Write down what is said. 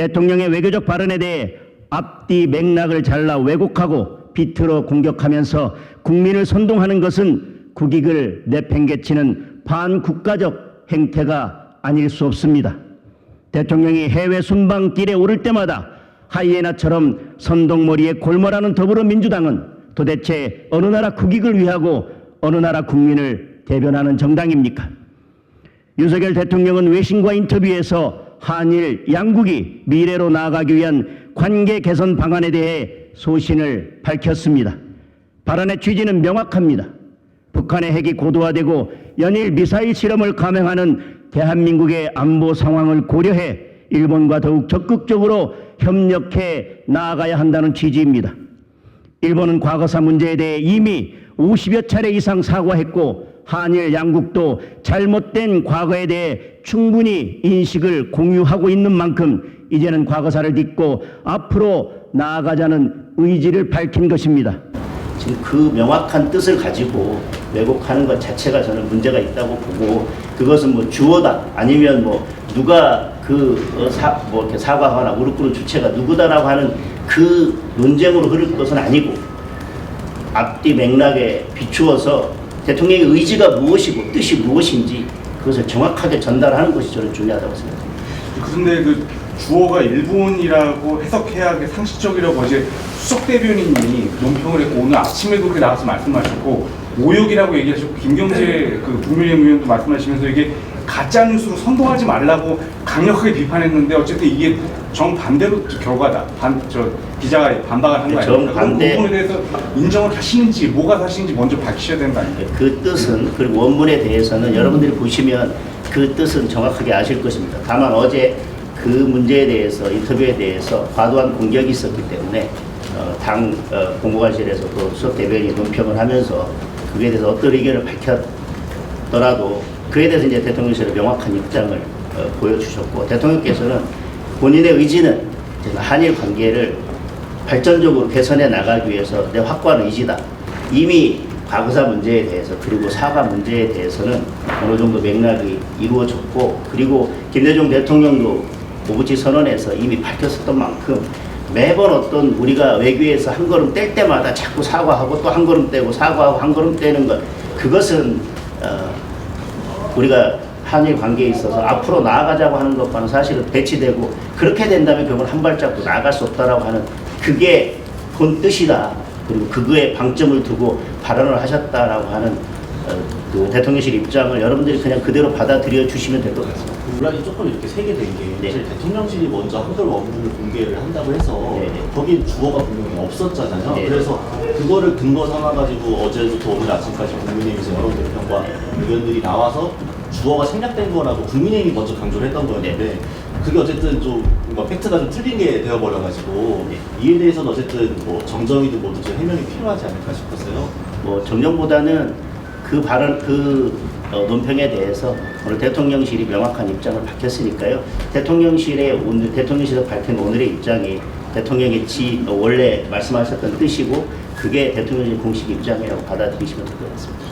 대통령의 외교적 발언에 대해 앞뒤 맥락을 잘라 왜곡하고 비틀어 공격하면서 국민을 선동하는 것은 국익을 내팽개치는 반국가적 행태가 아닐 수 없습니다. 대통령이 해외 순방길에 오를 때마다 하이에나처럼 선동머리에 골몰하는 더불어민주당은 도대체 어느 나라 국익을 위하고 어느 나라 국민을 대변하는 정당입니까? 윤석열 대통령은 외신과 인터뷰에서 한일 양국이 미래로 나아가기 위한 관계 개선 방안에 대해 소신을 밝혔습니다. 발언의 취지는 명확합니다. 북한의 핵이 고도화되고 연일 미사일 실험을 감행하는 대한민국의 안보 상황을 고려해 일본과 더욱 적극적으로 협력해 나아가야 한다는 취지입니다. 일본은 과거사 문제에 대해 이미 50여 차례 이상 사과했고 한일 양국도 잘못된 과거에 대해 충분히 인식을 공유하고 있는 만큼 이제는 과거사를 딛고 앞으로 나아가자는 의지를 밝힌 것입니다. 지금 그 명확한 뜻을 가지고 왜곡하는 것 자체가 저는 문제가 있다고 보고, 그것은 뭐 주어다 아니면 뭐 누가 이렇게 사과하거나 무릎 꿇는 주체가 누구다라고 하는 그 논쟁으로 흐를 것은 아니고, 앞뒤 맥락에 비추어서 대통령의 의지가 무엇이고 뜻이 무엇인지 그것을 정확하게 전달하는 것이 저는 중요하다고 생각합니다. 그런데 그 주어가 일본이라고 해석해야 하게 상식적이라고 어제 수석 대변인이 논평을 했고, 오늘 아침에도 그렇게 나와서 말씀하셨고, 오역이라고 얘기하셨고, 김경재 그 국민의힘 의원도 말씀하시면서 이게 가짜 뉴스로 선동하지 말라고 강력하게 비판했는데, 어쨌든 이게 정반대로 결과다. 기자가 반박을 한 거 아닙니까? 정반대. 그 부분에 대해서 인정을 하시는지 뭐가 사실인지 먼저 밝히셔야 되는 거 아닙니까? 그 뜻은, 그리고 원문에 대해서는 여러분들이 보시면 그 뜻은 정확하게 아실 것입니다. 다만 어제 그 문제에 대해서, 인터뷰에 대해서 과도한 공격이 있었기 때문에 당 공보관실에서 또 수석 대변인이 논평을 하면서 그에 대해서 어떤 의견을 밝혔더라도 그에 대해서 이제 대통령실의 명확한 입장을 보여주셨고, 대통령께서는 본인의 의지는 한일 관계를 발전적으로 개선해 나가기 위해서 내 확고한 의지다. 이미 과거사 문제에 대해서 그리고 사과 문제에 대해서는 어느 정도 맥락이 이루어졌고, 그리고 김대중 대통령도 오부치 선언에서 이미 밝혔었던 만큼 매번 어떤 우리가 외교에서 한 걸음 뗄 때마다 자꾸 사과하고 또 한 걸음 떼고 사과하고 한 걸음 떼는 것, 그것은 우리가 한일 관계에 있어서 앞으로 나아가자고 하는 것과는 사실은 배치되고, 그렇게 된다면 결국 한 발짝도 나아갈 수 없다라고 하는, 그게 본 뜻이다. 그리고 그거에 방점을 두고 발언을 하셨다라고 하는 그 대통령실 입장을 여러분들이 그냥 그대로 받아들여 주시면 될 것 같습니다. 논란이 조금 이렇게 세게 된 게, 사실 대통령실이 먼저 한글 원문을 공개를 한다고 해서 거기 주어가 분명히 없었잖아요. 그래서 그거를 근거 삼아가지고 어제부터 오늘 아침까지 국민의힘에서 여러 대표과 의견들이 나와서 주어가 생략된 거라고 국민의힘이 먼저 강조를 했던 거였는데, 그게 어쨌든 좀 뭔가 팩트가 좀 틀린 게 되어버려가지고 이에 대해서는 어쨌든 뭐 정정이든 뭐든 좀 해명이 필요하지 않을까 싶었어요. 뭐 정정보다는 그 발언, 논평에 대해서 오늘 대통령실이 명확한 입장을 밝혔으니까요. 대통령실에서 밝힌 오늘의 입장이 대통령의 원래 말씀하셨던 뜻이고, 그게 대통령실 공식 입장이라고 받아들이시면 될 것 같습니다.